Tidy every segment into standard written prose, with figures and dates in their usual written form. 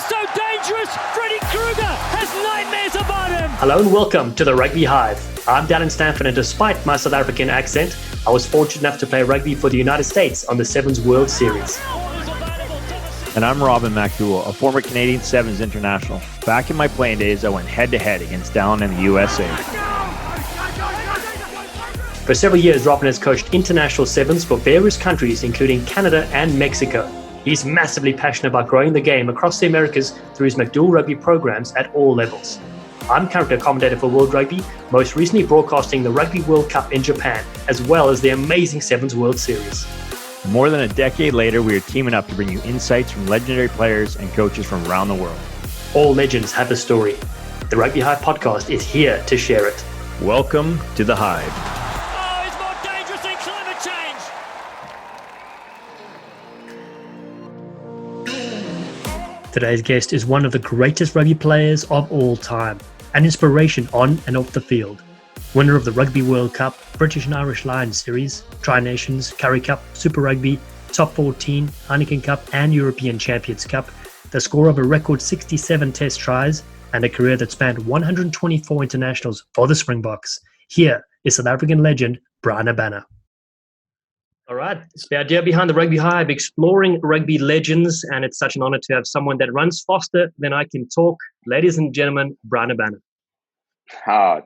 He's so dangerous. Freddy Krueger has nightmares about him. Hello and welcome to the Rugby Hive. I'm Dallen, Stanford, and despite my South African accent, I was fortunate enough to play rugby for the United States on the Sevens World Series. And I'm MacDowell, a former Canadian Sevens international. Back in my playing days, I went head-to-head against Dallen in the USA. For several years, Robin has coached international sevens for various countries, including Canada and Mexico. He's massively passionate about growing the game across the Americas through his MacDowell rugby programs at all levels. I'm currently a commentator for World Rugby, most recently broadcasting the Rugby World Cup in Japan, as well as the amazing Sevens World Series. More than a decade later, we are teaming up to bring you insights from legendary players and coaches from around the world. All legends have a story. The Rugby Hive podcast is here to share it. Welcome to the Hive. Oh, he's more dangerous than climate change. Today's guest is one of the greatest rugby players of all time, an inspiration on and off the field. Winner of the Rugby World Cup, British and Irish Lions Series, Tri-Nations, Currie Cup, Super Rugby, Top 14, Heineken Cup and European Champions Cup, the score of a record 67 test tries, and a career that spanned 124 internationals for the Springboks. Here is South African legend, Bryan Habana. All right, it's the idea behind the Rugby Hive, exploring rugby legends, and it's such an honor to have someone that runs faster than I can talk. Ladies and gentlemen, Bryan Habana.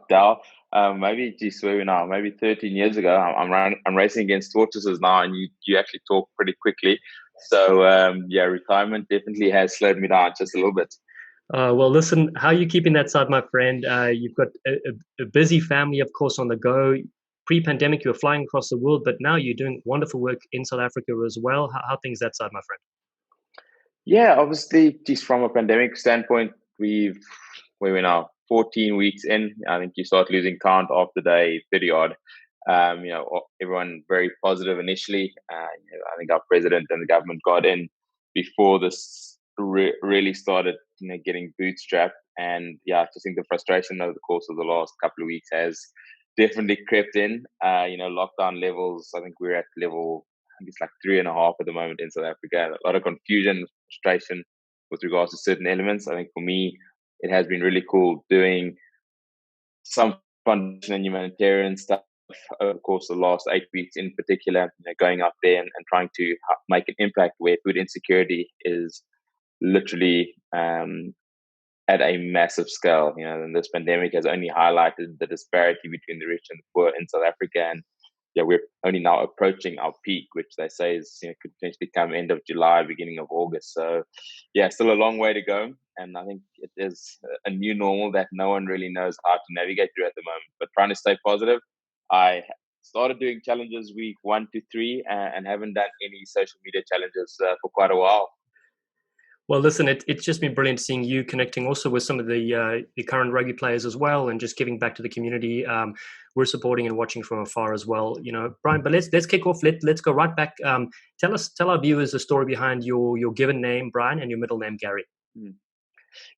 Dal, maybe just where we now, maybe 13 years ago, I'm racing against tortoises now, and you actually talk pretty quickly. So retirement definitely has slowed me down just a little bit. Well, listen, how are you keeping that side, my friend? You've got a busy family, of course, on the go. Pre-pandemic, you were flying across the world, but now you're doing wonderful work in South Africa as well. How things that side, my friend? Yeah, obviously, just from a pandemic standpoint, we're now 14 weeks in. I think you start losing count after day 30 odd. Everyone very positive initially. I think our president and the government got in before this really started, getting bootstrapped. And I just think the frustration over the course of the last couple of weeks has definitely crept in. Lockdown levels, I think we're at level, it's like 3.5 at the moment in South Africa. A lot of confusion, frustration with regards to certain elements. I think for me, it has been really cool doing some foundation and humanitarian stuff over the course of the last 8 weeks in particular, going up there and trying to make an impact where food insecurity is literally at a massive scale. And this pandemic has only highlighted the disparity between the rich and the poor in South Africa. And we're only now approaching our peak, which they say is could potentially come end of July, beginning of August. So still a long way to go. And I think it is a new normal that no one really knows how to navigate through at the moment. But trying to stay positive. I started doing challenges week 1 to 3 and haven't done any social media challenges for quite a while. Well, listen, it's just been brilliant seeing you connecting also with some of the current rugby players as well, and just giving back to the community. We're supporting and watching from afar as well, Bryan. But let's kick off. Let's go right back. Tell our viewers the story behind your given name, Bryan, and your middle name, Gary.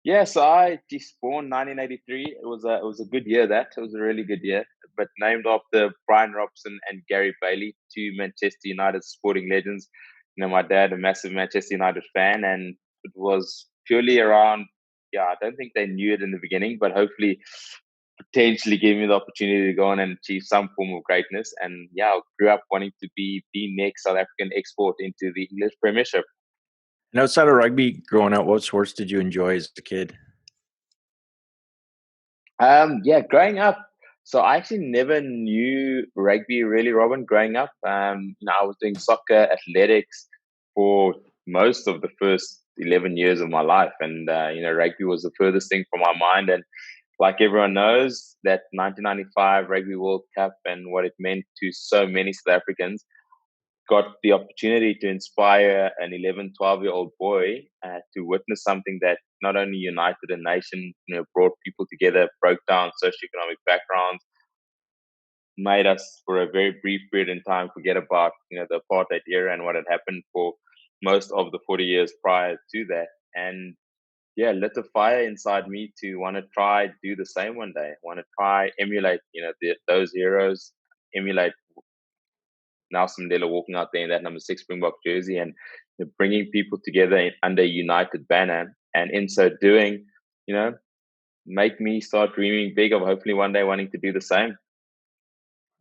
Yeah, so I just born 1983. It was a good year. It was a really good year. But named after Brian Robson and Gary Bailey, two Manchester United sporting legends. My dad, a massive Manchester United fan, and it was purely around, I don't think they knew it in the beginning, but hopefully potentially gave me the opportunity to go on and achieve some form of greatness. And I grew up wanting to be the next South African export into the English Premiership. And outside of rugby, growing up, what sports did you enjoy as a kid? Growing up, so I actually never knew rugby really, Robin, growing up. I was doing soccer, athletics for most of the first 11 years of my life. And, rugby was the furthest thing from my mind. And like everyone knows, that 1995 Rugby World Cup and what it meant to so many South Africans, got the opportunity to inspire an 11, 12-year-old boy to witness something that not only united a nation, brought people together, broke down socioeconomic backgrounds, made us for a very brief period in time forget about the apartheid era and what had happened for most of the 40 years prior to that. And lit a fire inside me to want to try do the same one day. Want to try emulate those heroes, emulate Nelson Mandela walking out there in that number 6 Springbok jersey and bringing people together under a united banner and in so doing, make me start dreaming big of hopefully one day wanting to do the same.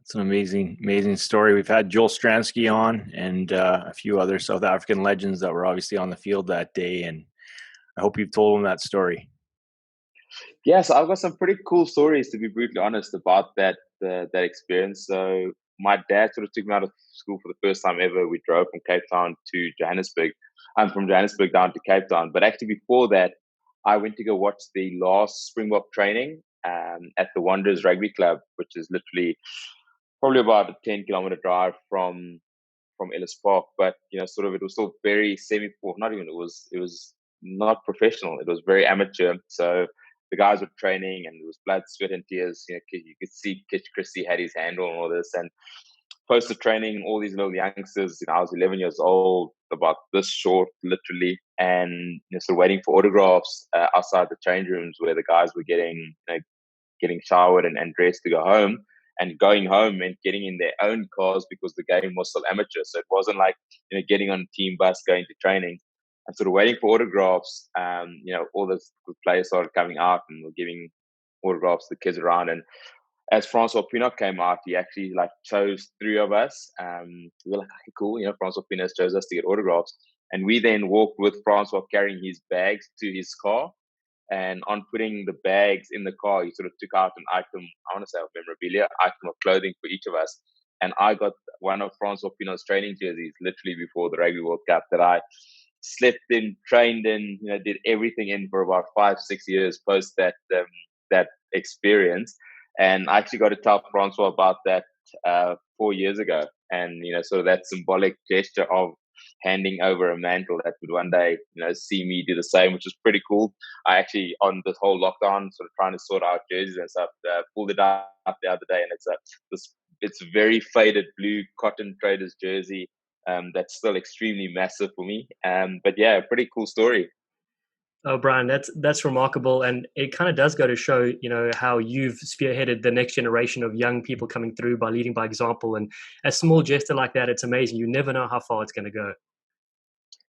It's an amazing story. We've had Joel Stransky on and a few other South African legends that were obviously on the field that day, and I hope you've told them that story. Yes, I've got some pretty cool stories, to be brutally honest, about that experience. So my dad sort of took me out of school for the first time ever. We drove from Cape Town to Johannesburg. I'm from Johannesburg down to Cape Town. But actually before that, I went to go watch the last Springbok training at the Wanderers Rugby Club, which is literally probably about a 10-kilometer drive from Ellis Park. But sort of it was still very not even, it was not professional. It was very amateur. So the guys were training and there was blood, sweat and tears. You could see Kitch Christie had his handle and all this. And post the training, all these little youngsters, I was 11 years old, about this short, literally, and sort of waiting for autographs outside the change rooms where the guys were getting showered and dressed to go home. And going home and getting in their own cars because the game was still amateur. So it wasn't like, getting on a team bus, going to training. And sort of waiting for autographs. All the players started coming out and were giving autographs to the kids around. And as Francois Pienaar came out, he actually chose 3 of us. We were like, okay, cool. Francois Pienaar chose us to get autographs. And we then walked with Francois carrying his bags to his car. And on putting the bags in the car, he sort of took out an item, I want to say of memorabilia, item of clothing for each of us. And I got one of Francois Pienaar's training jerseys literally before the Rugby World Cup that I slept in, trained in, did everything in for about 5-6 years post that experience. And I actually got to tell Francois about that 4 years ago. And, sort of that symbolic gesture of handing over a mantle that would one day, see me do the same, which is pretty cool. I actually, on this whole lockdown, sort of trying to sort out jerseys and stuff, pulled it up the other day, and it's very faded blue cotton traders jersey. That's still extremely massive for me. But yeah, pretty cool story. Oh, Bryan, that's remarkable, and it kind of does go to show, how you've spearheaded the next generation of young people coming through by leading by example. And a small gesture like that, it's amazing. You never know how far it's going to go.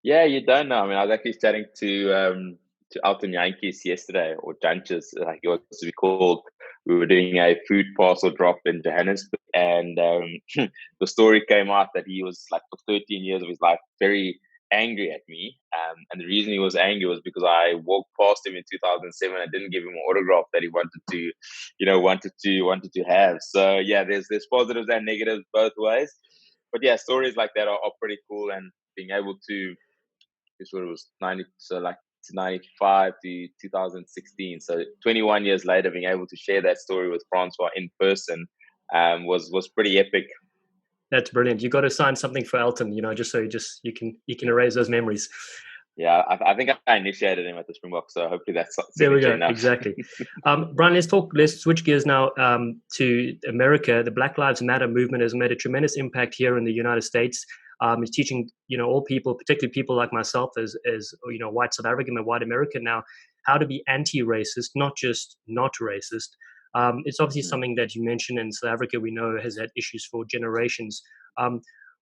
Yeah, you don't know. I mean, I was actually chatting to Alton Yankees yesterday, or Junches, like it was to be called. We were doing a food parcel drop in Johannesburg, and the story came out that he was for 13 years of his life very angry at me, and the reason he was angry was because I walked past him in 2007 and didn't give him an autograph that he wanted to have. So yeah, there's positives and negatives both ways, but yeah, stories like that are pretty cool, and being able to, this was 95 to 2016, so 21 years later, being able to share that story with Francois in person was pretty epic. That's brilliant. You got to sign something for Elton, just so you can erase those memories. Yeah, I think I initiated him at the Springbok, so hopefully that's there we go. enough. Exactly. Bryan, let's switch gears now to America. The Black Lives Matter movement has made a tremendous impact here in the United States. It's teaching all people, particularly people like myself, as white South African and white American now, how to be anti-racist, not just not racist. It's obviously something that you mentioned in South Africa. We know has had issues for generations.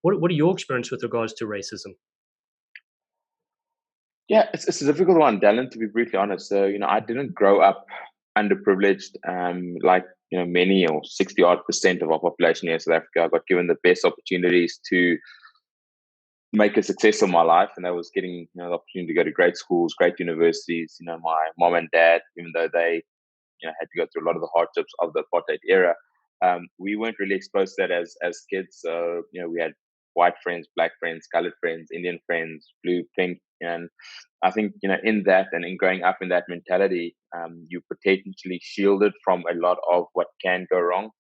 What are your experience with regards to racism? Yeah, it's a difficult one, Dallen, to be brutally honest. So, I didn't grow up underprivileged, like, many or 60% of our population here in South Africa. I got given the best opportunities to make a success of my life, and that was getting, the opportunity to go to great schools, great universities. My mom and dad, even though they, had to go through a lot of the hardships of the apartheid era, we weren't really exposed to that as kids. So, we had white friends, black friends, colored friends, Indian friends, blue, pink. And I think, in that and in growing up in that mentality, you're potentially shielded from a lot of what can go wrong.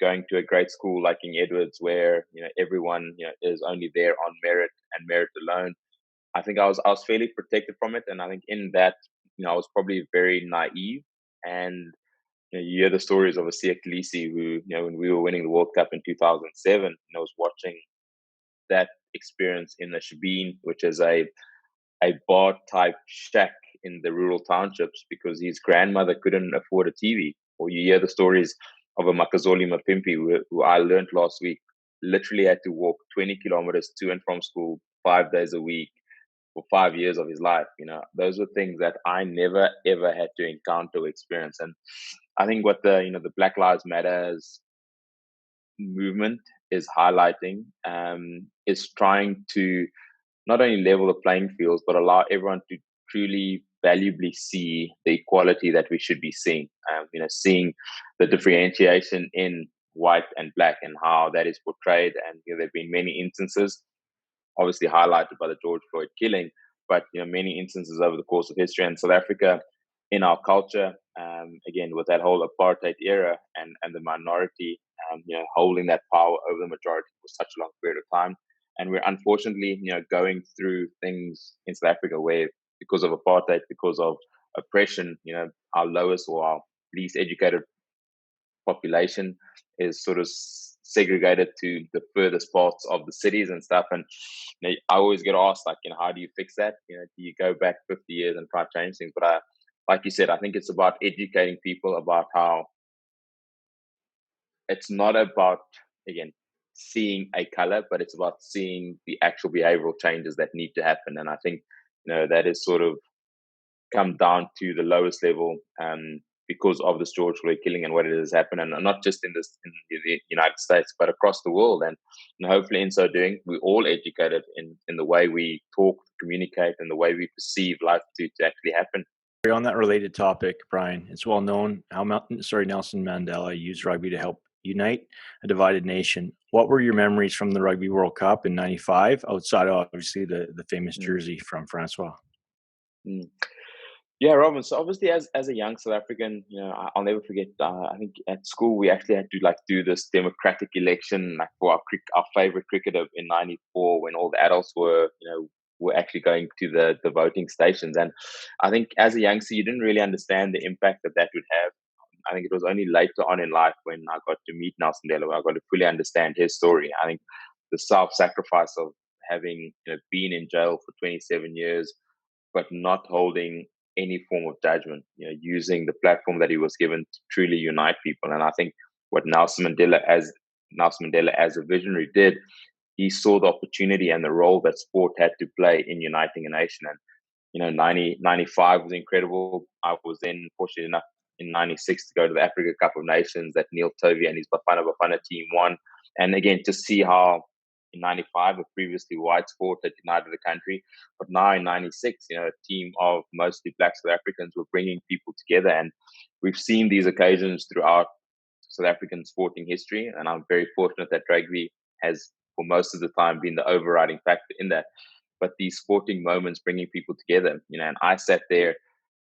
Going to a great school like in Edwards, where, everyone, is only there on merit and merit alone. I think I was fairly protected from it. And I think in that, I was probably very naive. And you hear the stories of a Siya Kolisi who, when we were winning the World Cup in 2007, I was watching that experience in the Shebeen, which is a bar type shack in the rural townships, because his grandmother couldn't afford a TV. Or you hear the stories of a Makazoli Mapimpi who I learned last week, literally had to walk 20 kilometers to and from school 5 days a week for 5 years of his life. Those were things that I never ever had to encounter or experience. And I think what the Black Lives Matters movement is highlighting, is trying to not only level the playing fields, but allow everyone to truly valuably see the equality that we should be seeing. Seeing the differentiation in white and black and how that is portrayed. And there have been many instances, obviously highlighted by the George Floyd killing, but many instances over the course of history. And South Africa, in our culture, again with that whole apartheid era and the minority, holding that power over the majority for such a long period of time. And we're unfortunately, going through things in South Africa where, because of apartheid, because of oppression, our lowest or our least educated population is sort of segregated to the furthest parts of the cities and stuff. And I always get asked, like, how do you fix that? Do you go back 50 years and try to change things? But like you said, I think it's about educating people about how it's not about, again, seeing a color, but it's about seeing the actual behavioral changes that need to happen. And I think, that is sort of come down to the lowest level, because of this George Floyd killing and what it has happened, and not just in the United States, but across the world. And hopefully, in so doing, we're all educated in the way we talk, communicate, and the way we perceive life to actually happen. On that related topic, Bryan, it's well known how Nelson Mandela used rugby to help unite a divided nation. What were your memories from the Rugby World Cup in '95, outside of obviously the famous jersey from Francois? Yeah, Robin. So obviously, as a young South African, I'll never forget. I think at school we actually had to do this democratic election, for our favorite cricketer in '94, when all the adults were actually going to the voting stations. And I think as a youngster, you didn't really understand the impact that would have. I think it was only later on in life when I got to meet Nelson Mandela, where I got to fully understand his story. I think the self-sacrifice of having been in jail for 27 years, but not holding any form of judgment, using the platform that he was given to truly unite people. And I think what Nelson Mandela as a visionary did, he saw the opportunity and the role that sport had to play in uniting a nation. And 95 was incredible. I was then fortunate enough in '96 to go to the Africa Cup of Nations that Neil Tovey and his Bafana team won. And again, to see how in '95 a previously white sport had united the country, but now in '96, a team of mostly black South Africans were bringing people together. And we've seen these occasions throughout South African sporting history. And I'm very fortunate that rugby has, for most of the time, been the overriding factor in that. But these sporting moments bringing people together, and I sat there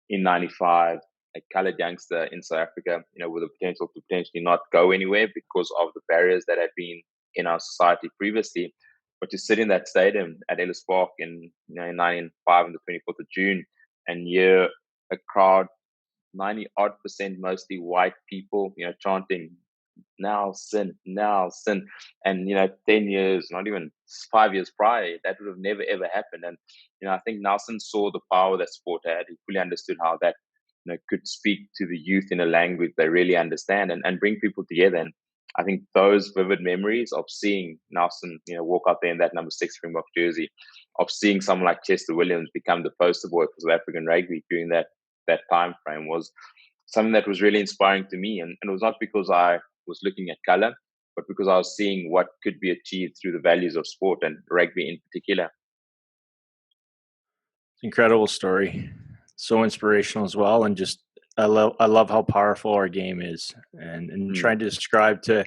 in '95, a colored youngster in South Africa, with the potential to potentially not go anywhere because of the barriers that had been in our society previously. But to sit in that stadium at Ellis Park in '95 on the 24th of June and hear a crowd, 90% mostly white people, chanting Nelson, Nelson. And 10 years, not even 5 years prior, that would have never ever happened. And I think Nelson saw the power that sport had. He fully understood how that could speak to the youth in a language they really understand and bring people together. And I think those vivid memories of seeing Nelson walk out there in that number 6 Springbok jersey, of seeing someone like Chester Williams become the poster boy for South African rugby during that time frame, was something that was really inspiring to me. And it was not because I was looking at color, but because I was seeing what could be achieved through the values of sport and rugby in particular. Incredible story. So inspirational as well. And just, I love how powerful our game is, and trying to describe to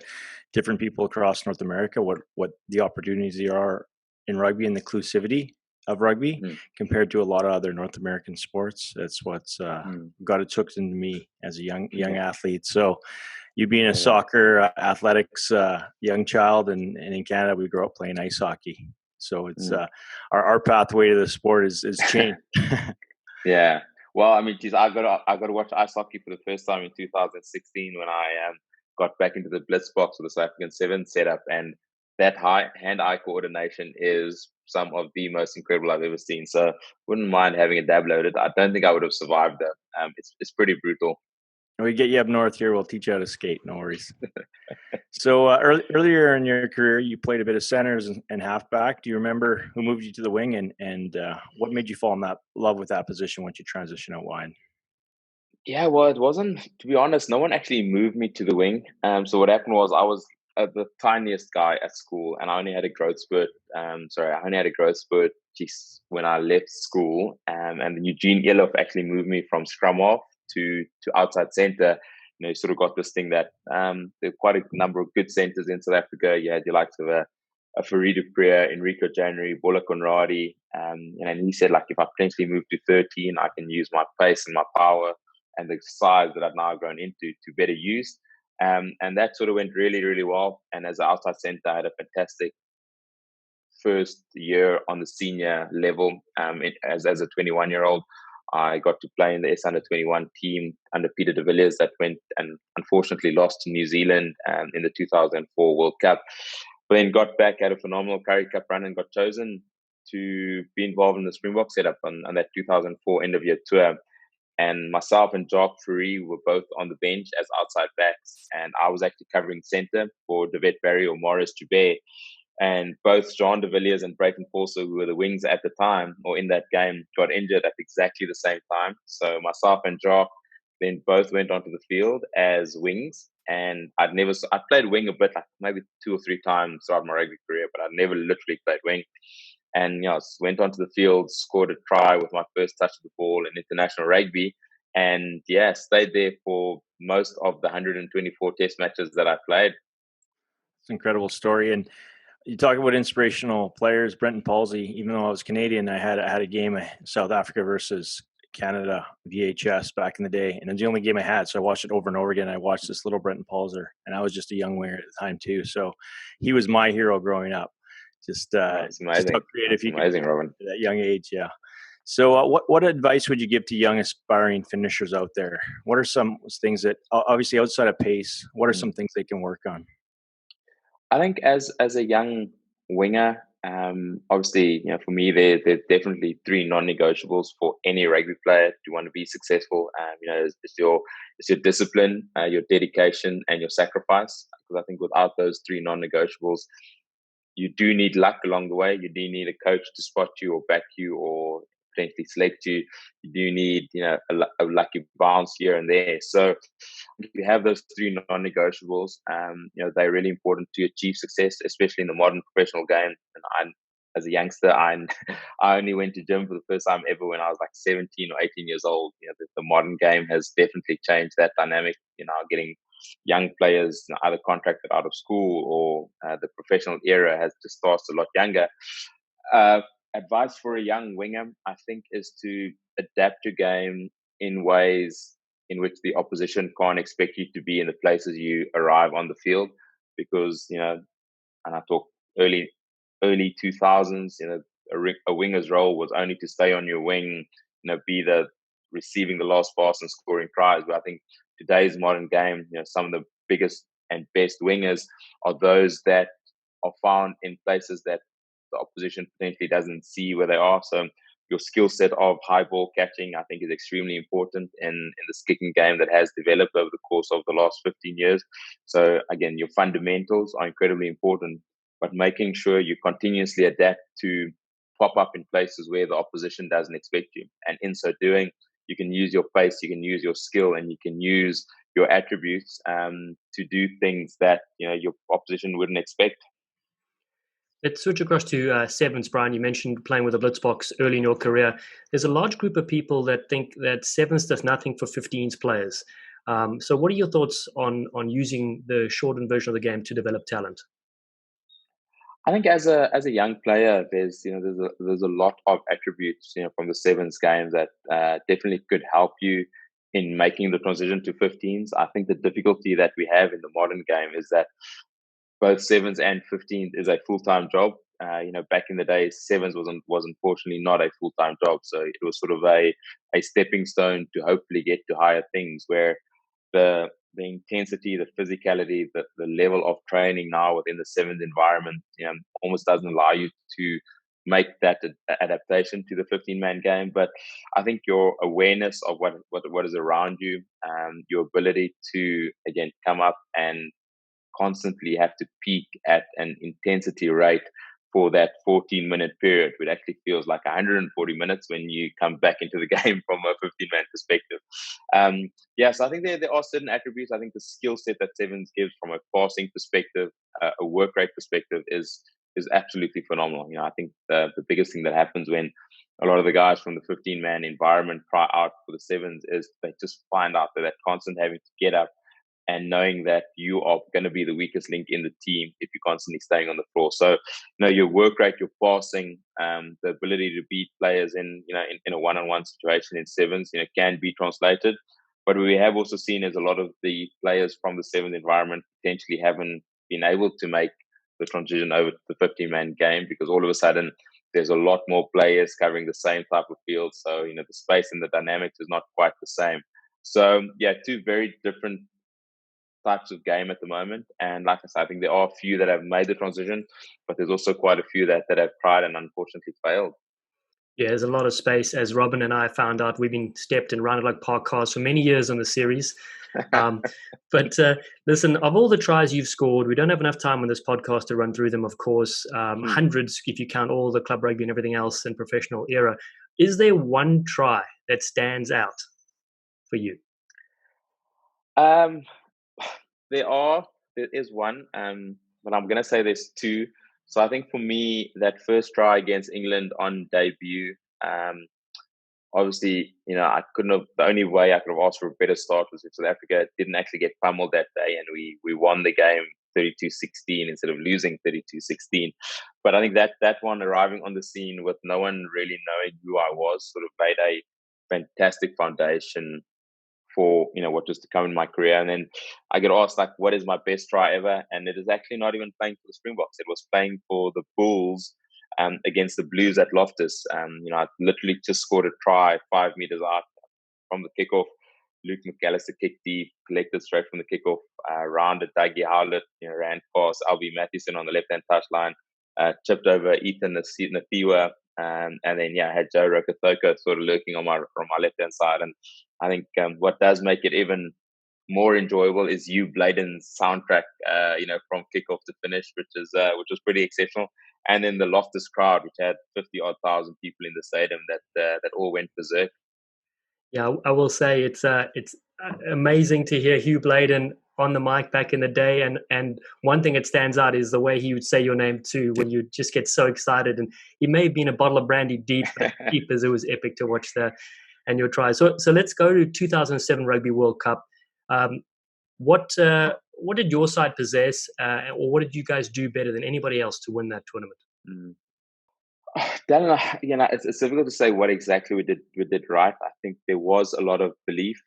different people across North America what the opportunities there are in rugby and the inclusivity of rugby compared to a lot of other North American sports. That's what's got it hooked into me as a young athlete. So you being a soccer athletics young child, and in Canada we grew up playing ice hockey. So it's our pathway to the sport is changed. Yeah. Well, I mean, geez, I got to watch ice hockey for the first time in 2016 when I got back into the blitz box with the South African 7 setup, and that hand-eye coordination is some of the most incredible I've ever seen. So wouldn't mind having a dab loaded. I don't think I would have survived that. It's pretty brutal. We get you up north here. We'll teach you how to skate. No worries. So earlier in your career, you played a bit of centers and halfback. Do you remember who moved you to the wing, and what made you fall in love with that position once you transition out wide? Yeah, well, it wasn't, to be honest, no one actually moved me to the wing. So what happened was I was the tiniest guy at school, and I only had a growth spurt. I only had a growth spurt just when I left school. And then Eugene Eloff actually moved me from scrum half to outside center. You know, you sort of got this thing that there are quite a number of good centers in South Africa. You had your likes of a Farid Priya, Enrico January, Bola Conradi. And he said, like, if I potentially move to 13, I can use my pace and my power and the size that I've now grown into to better use. And that sort of went really, really well. And as an outside center, I had a fantastic first year on the senior level. As a 21-year-old, I got to play in the S under 21 team under Peter de Villiers that went and unfortunately lost to New Zealand in the 2004 World Cup. But then got back, had a phenomenal Currie Cup run and got chosen to be involved in the Springbok setup on that 2004 end of year tour. And myself and Jock Fourie were both on the bench as outside backs. And I was actually covering centre for Davet Barry or Maurice Joubert. And both Jean de Villiers and Brayton Forster, who were the wings at the time or in that game, got injured at exactly the same time. So myself and Jock then both went onto the field as wings. And I played wing a bit, like maybe 2 or 3 times throughout my rugby career, but I never literally played wing. And went onto the field, scored a try with my first touch of the ball in international rugby, and stayed there for most of the 124 test matches that I played. It's an incredible story. And you talk about inspirational players. Brenton Palsy, even though I was Canadian, I had a game of South Africa versus Canada VHS back in the day, and it was the only game I had, so I watched it over and over again. I watched this little Brenton Palser, and I was just a young winger at the time too, so he was my hero growing up. Just it's amazing. Just how creative he amazing, Robin. at that young age. Yeah. So what advice would you give to young aspiring finishers out there? What are some things that, obviously outside of pace, what are some things they can work on? I think as a young winger, obviously, for me, there are definitely 3 non-negotiables for any rugby player to want to be successful. It's your discipline, your dedication, and your sacrifice. Because I think without those 3 non-negotiables, you do need luck along the way. You do need a coach to spot you or back you or potentially select you. You do need, a lucky bounce here and there. So if you have those 3 non-negotiables, they're really important to achieve success, especially in the modern professional game. And as a youngster, I only went to gym for the first time ever when I was like 17 or 18 years old. The modern game has definitely changed that dynamic. Getting young players either contracted out of school or the professional era has just started a lot younger. Advice for a young winger, I think, is to adapt your game in ways in which the opposition can't expect you to be in the places you arrive on the field. Because, and I talk early 2000s, a winger's role was only to stay on your wing, be the receiving the last pass and scoring tries. But I think today's modern game, some of the biggest and best wingers are those that are found in places that the opposition potentially doesn't see where they are. So your skill set of high ball catching, I think, is extremely important in this kicking game that has developed over the course of the last 15 years. So again, your fundamentals are incredibly important, but making sure you continuously adapt to pop up in places where the opposition doesn't expect you. And in so doing, you can use your pace, you can use your skill, and you can use your attributes to do things that your opposition wouldn't expect. Let's switch across to sevens, Bryan. You mentioned playing with the Blitzboks early in your career. There's a large group of people that think that sevens does nothing for 15s players. So what are your thoughts on using the shortened version of the game to develop talent? I think as a young player, there's a lot of attributes from the sevens game that definitely could help you in making the transition to 15s. I think the difficulty that we have in the modern game is that both sevens and 15s is a full-time job. Back in the day, sevens was unfortunately not a full-time job, so it was sort of a stepping stone to hopefully get to higher things. Where the intensity, the physicality, the level of training now within the sevens environment, almost doesn't allow you to make that adaptation to the 15-man game. But I think your awareness of what is around you, your ability to again come up and constantly have to peak at an intensity rate for that 14-minute period, which actually feels like 140 minutes when you come back into the game from a 15-man perspective. So I think there are certain attributes. I think the skill set that Sevens gives from a passing perspective, a work rate perspective, is absolutely phenomenal. I think the biggest thing that happens when a lot of the guys from the 15-man environment try out for the Sevens is they just find out that constant having to get up and knowing that you are going to be the weakest link in the team if you're constantly staying on the floor. So, your work rate, your passing, the ability to beat players in a one-on-one situation in Sevens, can be translated. But we have also seen is a lot of the players from the Sevens environment potentially haven't been able to make the transition over to the 15-man game, because all of a sudden there's a lot more players covering the same type of field. So, the space and the dynamics is not quite the same. So, two very different types of game at the moment. And like I said, I think there are a few that have made the transition, but there's also quite a few that have tried and unfortunately failed. Yeah, there's a lot of space. As Robin and I found out, we've been stepped in rounded like park cars for many years on the series. But listen, of all the tries you've scored, we don't have enough time on this podcast to run through them, of course. Hundreds, if you count all the club rugby and everything else in professional era. Is there one try that stands out for you? There is one, but I'm going to say there's two. So I think for me, that first try against England on debut, obviously, I couldn't have, the only way I could have asked for a better start was if South Africa didn't actually get pummeled that day, and we won the game 32-16 instead of losing 32-16. But I think that one, arriving on the scene with no one really knowing who I was, sort of made a fantastic foundation for what was to come in my career. And then I get asked, like, what is my best try ever? And it is actually not even playing for the Springboks. It was playing for the Bulls against the Blues at Loftus. I literally just scored a try 5 meters out from the kickoff. Luke McAllister kicked deep, collected straight from the kickoff, rounded Dougie Howlett, ran past Albie Mathieson on the left-hand touchline, chipped over Ethan Nathiwa, and then I had Joe Rokotoko sort of lurking on my left-hand side. And I think what does make it even more enjoyable is Hugh Bladen's soundtrack, from kickoff to finish, which was pretty exceptional. And then the Loftus crowd, which had 50-odd thousand people in the stadium, that all went berserk. Yeah, I will say it's amazing to hear Hugh Bladen on the mic back in the day, and one thing that stands out is the way he would say your name too, when you just get so excited. And he may have been a bottle of brandy deep, but deep as it was epic to watch and your try. So let's go to 2007 Rugby World Cup. What did your side possess, or what did you guys do better than anybody else to win that tournament? Dallen, it's difficult to say what exactly we did right. I think there was a lot of belief,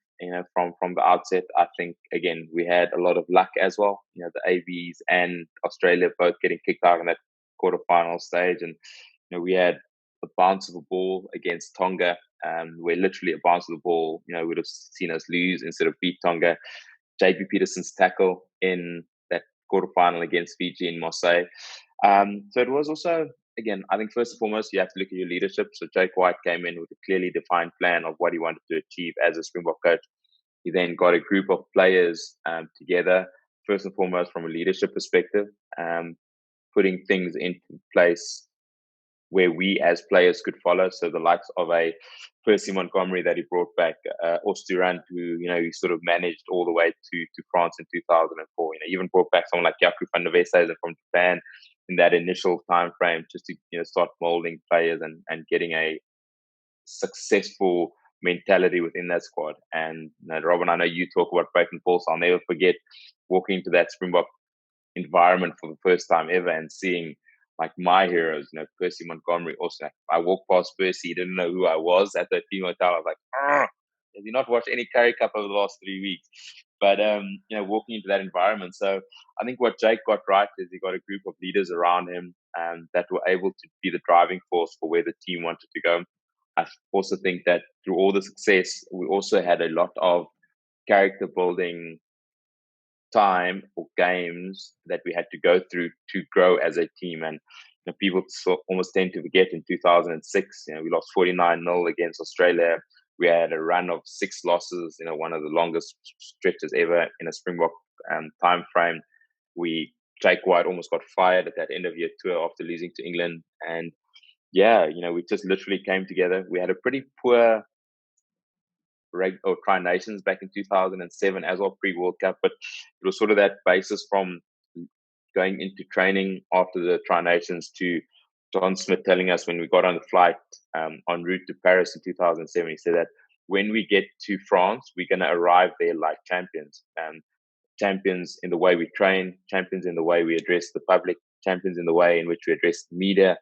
from the outset. I think, again, we had a lot of luck as well. The ABs and Australia both getting kicked out in that quarterfinal stage, and we had a bounce of a ball against Tonga, where literally a bounce of the ball, would have seen us lose instead of beat Tonga. JP Peterson's tackle in that quarterfinal against Fiji in Marseille. So it was also, again, I think first and foremost, you have to look at your leadership. So Jake White came in with a clearly defined plan of what he wanted to achieve as a Springbok coach. He then got a group of players together, first and foremost from a leadership perspective, putting things into place where we as players could follow. So the likes of a Percy Montgomery that he brought back, Osturant, who, he sort of managed all the way to France in 2004. He even brought back someone like Yaku van der Westhuizen from Japan in that initial time frame, just to start molding players and getting a successful mentality within that squad. And Robin, I know you talk about Brayton Paul, so I'll never forget walking into that Springbok environment for the first time ever and seeing like my heroes, Percy Montgomery. Also, I walked past Percy, he didn't know who I was at the team hotel. I was like, has he not watched any Currie Cup over the last 3 weeks? But walking into that environment. So I think what Jake got right is he got a group of leaders around him that were able to be the driving force for where the team wanted to go. I also think that through all the success, we also had a lot of character building time or games that we had to go through to grow as a team. And people almost tend to forget in 2006, we lost 49-0 against Australia. We had a run of 6 losses, one of the longest stretches ever in a Springbok time frame. Jake White almost got fired at that end of year tour after losing to England. And we just literally came together. We had a pretty poor Tri Nations back in 2007 as well, pre-World Cup, but it was sort of that basis from going into training after the Tri Nations to John Smith telling us when we got on the flight en route to Paris in 2007, he said that when we get to France, we're going to arrive there like champions. Champions in the way we train, champions in the way we address the public, champions in the way in which we address the media,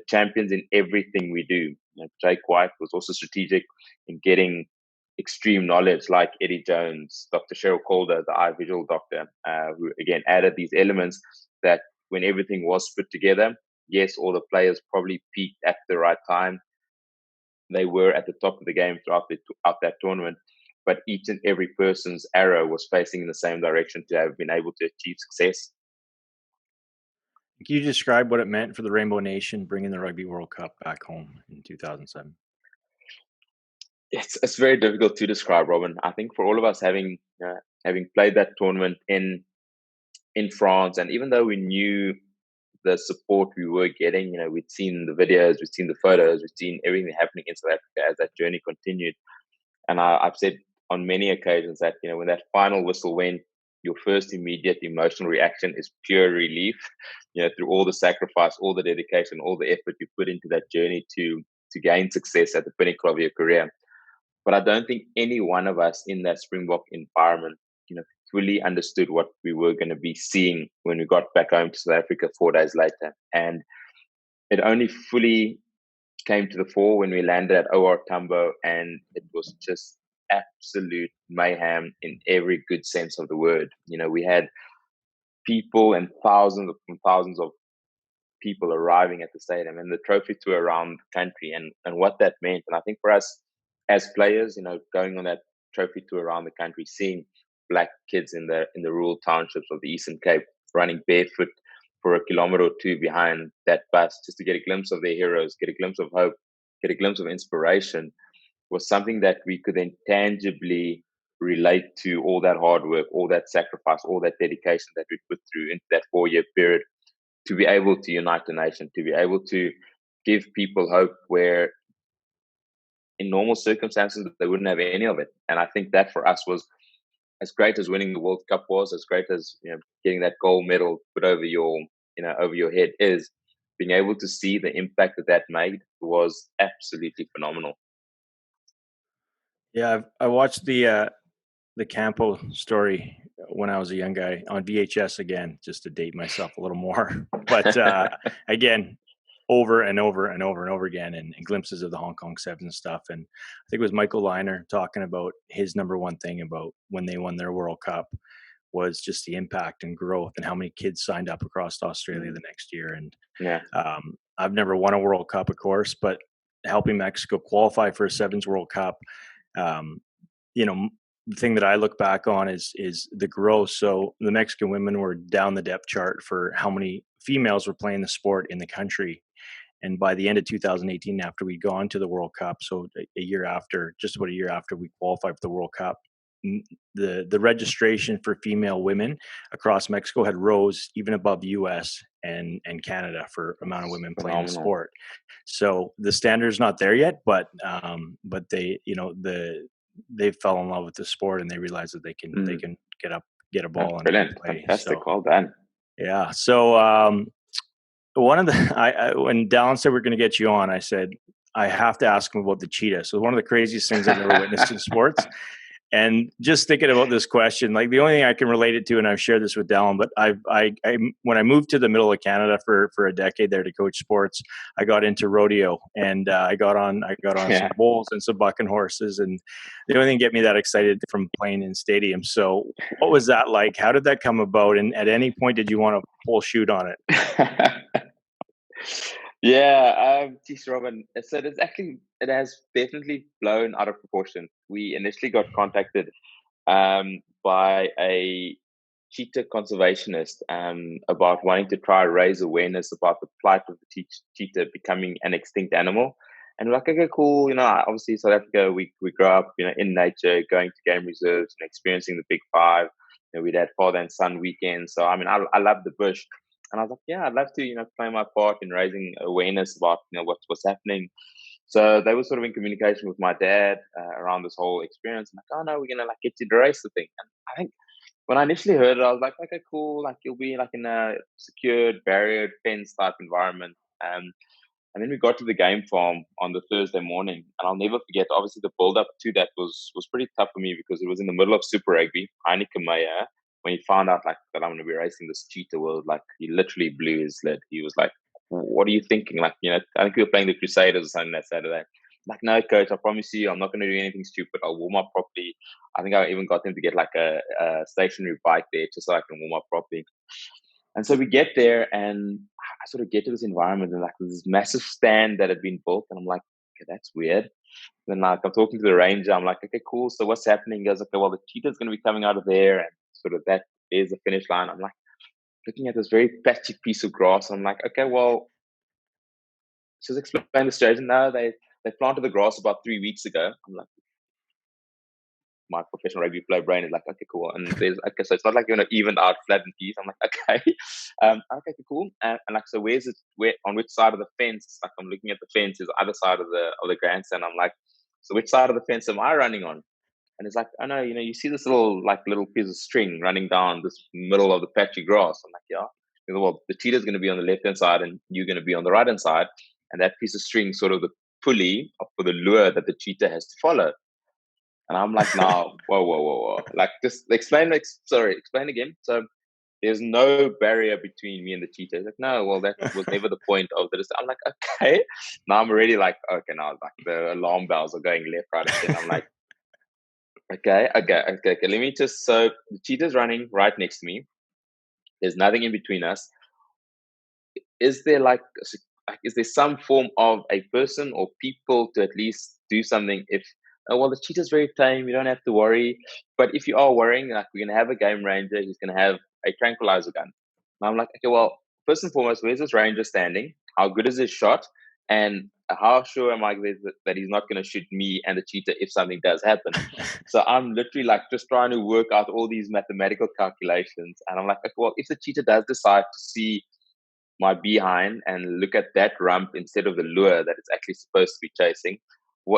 champions in everything we do. Jake White was also strategic in getting extreme knowledge like Eddie Jones, Dr. Cheryl Calder, the eye visual doctor, who again added these elements that when everything was put together, yes, all the players probably peaked at the right time. They were at the top of the game throughout that tournament, but each and every person's arrow was facing in the same direction to have been able to achieve success. Can you describe what it meant for the Rainbow Nation bringing the Rugby World Cup back home in 2007? It's very difficult to describe, Robin. I think for all of us having played that tournament in France, and even though we knew the support we were getting, we'd seen the videos, we'd seen the photos, we'd seen everything happening in South Africa as that journey continued. And I've said on many occasions that, when that final whistle went, your first immediate emotional reaction is pure relief, through all the sacrifice, all the dedication, all the effort you put into that journey to gain success at the pinnacle of your career. But I don't think any one of us in that Springbok environment, fully understood what we were going to be seeing when we got back home to South Africa 4 days later. And it only fully came to the fore when we landed at OR Tambo, and it was just absolute mayhem in every good sense of the word. We had people and thousands of people arriving at the stadium and the trophy tour around the country and what that meant. And I think for us as players, going on that trophy tour around the country, seeing Black kids in the rural townships of the Eastern Cape running barefoot for a kilometer or two behind that bus just to get a glimpse of their heroes, get a glimpse of hope, get a glimpse of inspiration, was something that we could then tangibly relate to all that hard work, all that sacrifice, all that dedication that we put through into that 4-year period to be able to unite the nation, to be able to give people hope where in normal circumstances they wouldn't have any of it. And I think that for us was as great as winning the World Cup was, as great as getting that gold medal put over your head is, being able to see the impact that made was absolutely phenomenal. Yeah, I watched the Campo story when I was a young guy on VHS again, just to date myself a little more. But again, over and over and over and over again, and glimpses of the Hong Kong Sevens and stuff. And I think it was Michael Liner talking about his number one thing about when they won their World Cup was just the impact and growth and how many kids signed up across Australia the next year. And I've never won a World Cup, of course, but helping Mexico qualify for a Sevens World Cup, the thing that I look back on is the growth. So the Mexican women were down the depth chart for how many females were playing the sport in the country. And by the end of 2018, after we'd gone to the World Cup, so just about a year after we qualified for the World Cup, the registration for female women across Mexico had rose even above the U.S. and Canada for amount of women playing the sport. So the standard's not there yet, but they they fell in love with the sport and they realized that they can get a ball and play. Fantastic, well done. Yeah. So one of when Dallen said we're going to get you on, I said I have to ask him about the cheetah. So one of the craziest things I've ever witnessed in sports. And just thinking about this question, like the only thing I can relate it to, and I've shared this with Dallen, but I when I moved to the middle of Canada for a decade there to coach sports, I got into rodeo and I got on some bulls and some bucking horses, and the only thing get me that excited from playing in stadiums. So what was that like? How did that come about? And at any point did you want to pull shoot on it? Yeah, geez, Robin. So it has definitely blown out of proportion. We initially got contacted by a cheetah conservationist about wanting to try raise awareness about the plight of the cheetah becoming an extinct animal. And we're like, okay, cool. Obviously South Africa, we grew up, in nature, going to game reserves and experiencing the big five. We'd had father and son weekends. So, I love the bush. And I was like, yeah, I'd love to, play my part in raising awareness about, what's happening. So they were sort of in communication with my dad around this whole experience. I'm like, oh no, we're going to get you to race the thing. And I think when I initially heard it, I was like, okay, cool. You'll be in a secured, barriered, fence type environment. And then we got to the game farm on the Thursday morning, and I'll never forget. Obviously, the build up to that was pretty tough for me because it was in the middle of Super Rugby. Heineke Meyer, when he found out that I'm going to be racing this cheetah world, he literally blew his lid. He was like, "What are you thinking?" I think we were playing the Crusaders or something that Saturday. No, coach, I promise you, I'm not going to do anything stupid. I'll warm up properly. I think I even got him to get a stationary bike there just so I can warm up properly. And so we get there, and I sort of get to this environment, and this massive stand that had been built, and I'm like, okay, that's weird. And then I'm talking to the ranger. I'm like, okay, cool. So what's happening? He goes, okay, well, the cheetah's going to be coming out of there, and sort of that is the finish line. I'm like, looking at this very patchy piece of grass. I'm like, okay, well, just explain the situation. No, they planted the grass about 3 weeks ago. I'm like, my professional rugby player brain is like, okay, cool. And there's okay, so it's not like you're going to even out flatten piece. I'm like, okay, okay, cool. And so where's it? Where on which side of the fence? I'm looking at the fence is the other side of the grandstand. I'm like, so which side of the fence am I running on? And it's like, oh no, you see this little piece of string running down this middle of the patchy grass. I'm like, yeah. Well, the cheetah's going to be on the left hand side, and you're going to be on the right hand side, and that piece of string sort of the pulley for the lure that the cheetah has to follow. And I'm like, no, whoa. Just explain again. So there's no barrier between me and the cheetah. He's like, no, well, that was never the point of this. I'm like, okay. Now I'm already okay, now the alarm bells are going left, right, and I'm like, okay. Let me just, so the cheetah's running right next to me. There's nothing in between us. Is there is there some form of a person or people to at least do something if, well, the cheetah's very tame, you don't have to worry. But if you are worrying, we're going to have a game ranger, he's going to have a tranquilizer gun. And I'm like, okay, well, first and foremost, where's this ranger standing? How good is his shot? And how sure am I that he's not going to shoot me and the cheetah if something does happen? So I'm literally just trying to work out all these mathematical calculations. And I'm like, okay, well, if the cheetah does decide to see my behind and look at that rump instead of the lure that it's actually supposed to be chasing.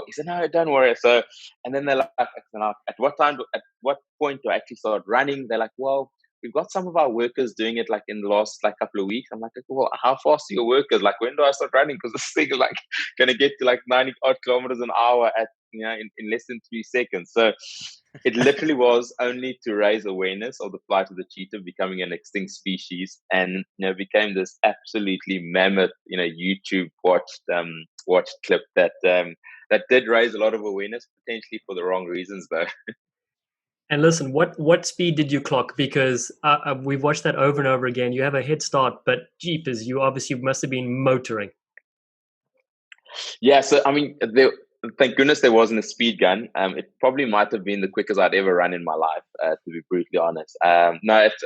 He said, no, don't worry. So, and then they're like, at what point do I actually start running? They're like, well, we've got some of our workers doing it in the last couple of weeks. I'm like, well, how fast are your workers? When do I start running? Because this thing is going to get to 90 odd kilometers an hour at, in less than 3 seconds. So it literally was only to raise awareness of the plight of the cheetah becoming an extinct species, and became this absolutely mammoth, YouTube watched clip that did raise a lot of awareness, potentially for the wrong reasons though. And listen, what speed did you clock? Because we've watched that over and over again. You have a head start, but jeepers, you obviously must have been motoring. Yeah, so I mean, thank goodness there wasn't a speed gun. It probably might have been the quickest I'd ever run in my life, to be brutally honest. No, it's,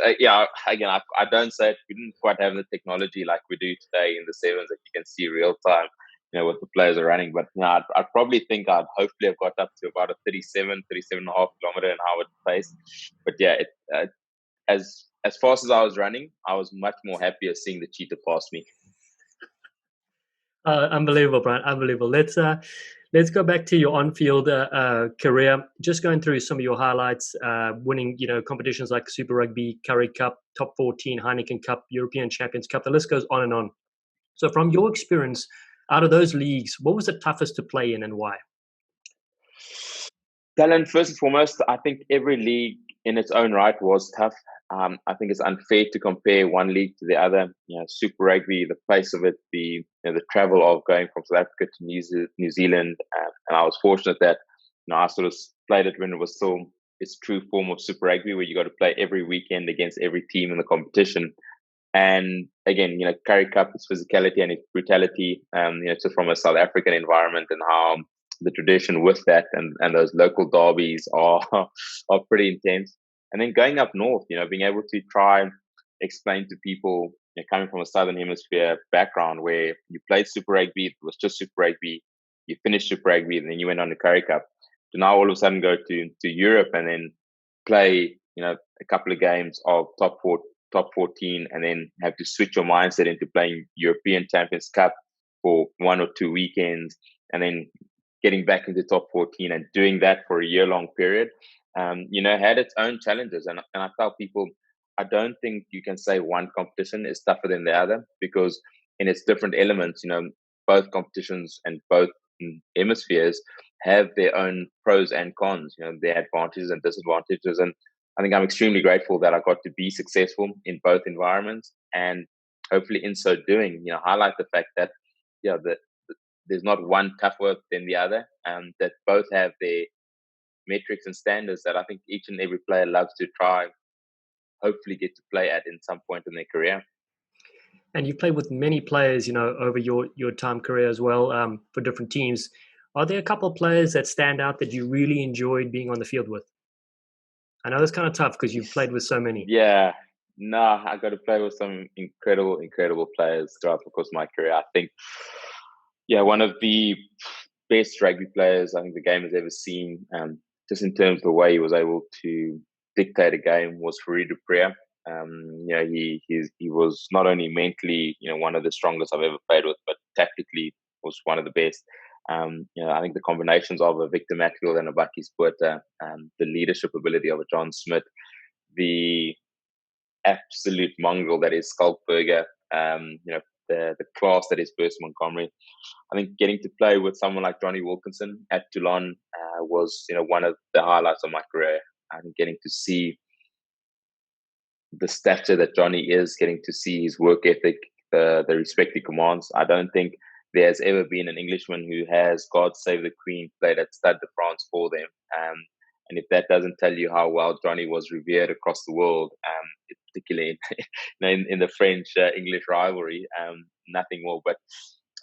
again, I don't say it. We didn't quite have the technology like we do today in the sevens that you can see real time, what the players are running. But I'd probably think I'd hopefully have got up to about a 37 and a half kilometer an hour pace. But yeah, as fast as I was running, I was much more happier seeing the cheetah pass me. Unbelievable, Bryan. Unbelievable. Let's go back to your on-field career. Just going through some of your highlights, winning, competitions like Super Rugby, Currie Cup, Top 14, Heineken Cup, European Champions Cup. The list goes on and on. So from your experience, out of those leagues, what was the toughest to play in and why? Dallen, first and foremost, I think every league in its own right was tough. I think it's unfair to compare one league to the other. Super Rugby, the pace of it, the travel of going from South Africa to New Zealand, and I was fortunate that I sort of played it when it was still its true form of Super Rugby, where you got to play every weekend against every team in the competition. And again, Currie Cup, its physicality and its brutality, so from a South African environment, and how the tradition with that and those local derbies are pretty intense. And then going up north, being able to try and explain to people, coming from a Southern Hemisphere background where you played Super Rugby, it was just Super Rugby, you finished Super Rugby, and then you went on the Currie Cup. To now all of a sudden go to Europe and then play, a couple of games of top 14, and then have to switch your mindset into playing European Champions Cup for 1 or 2 weekends, and then getting back into top 14 and doing that for a year-long period, had its own challenges. And I tell people, I don't think you can say one competition is tougher than the other, because in its different elements, both competitions and both hemispheres have their own pros and cons, their advantages and disadvantages. And I think I'm extremely grateful that I got to be successful in both environments, and hopefully in so doing, highlight the fact that, that there's not one tougher than the other, and that both have their metrics and standards that I think each and every player loves to try, hopefully get to play at in some point in their career. And you've played with many players, over your time career as well, for different teams. Are there a couple of players that stand out that you really enjoyed being on the field with? I know that's kind of tough because you've played with so many. Yeah, no, I got to play with some incredible players throughout the course of my career. I think, one of the best rugby players I think the game has ever seen, just in terms of the way he was able to dictate a game, was Fourie du Preez. He was not only mentally, one of the strongest I've ever played with, but tactically was one of the best. I think the combinations of a Victor Matfield and a Rugby Sport, the leadership ability of a John Smith, the absolute mongrel that is Skulkberger, the class that is Percy Montgomery. I think getting to play with someone like Johnny Wilkinson at Toulon was, one of the highlights of my career. And getting to see the stature that Johnny is, getting to see his work ethic, the respect he commands. I don't think there's ever been an Englishman who has, God Save the Queen, played at Stade de France for them. And if that doesn't tell you how well Johnny was revered across the world, particularly in the French-English rivalry, nothing more. But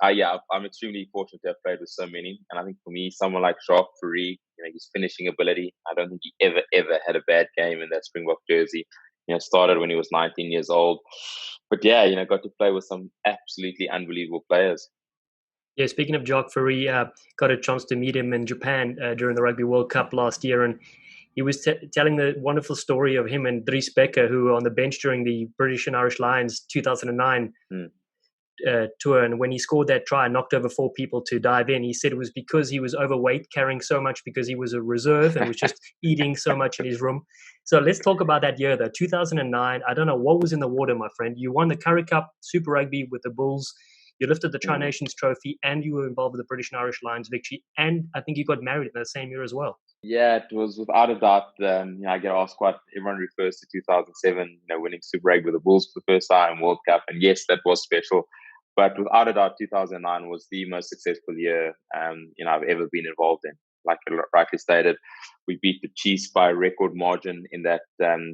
I'm extremely fortunate to have played with so many. And I think for me, someone like Jacques Fourie, his finishing ability, I don't think he ever had a bad game in that Springbok jersey. Started when he was 19 years old. But got to play with some absolutely unbelievable players. Yeah, speaking of Jacques Fourie, got a chance to meet him in Japan during the Rugby World Cup last year, and he was telling the wonderful story of him and Dries Becker, who were on the bench during the British and Irish Lions 2009 tour. And when he scored that try and knocked over 4 people to dive in, he said it was because he was overweight, carrying so much because he was a reserve and was just eating so much in his room. So let's talk about that year, though. 2009, I don't know what was in the water, my friend. You won the Currie Cup Super Rugby with the Bulls. You lifted the Tri-Nations trophy, and you were involved with the British and Irish Lions victory. And I think you got married in that same year as well. Yeah, it was without a doubt. I get asked quite. Everyone refers to 2007, winning Super Rugby with the Bulls for the first time, World Cup, and yes, that was special. But without a doubt, 2009 was the most successful year I've ever been involved in. Like rightly stated, we beat the Chiefs by a record margin in that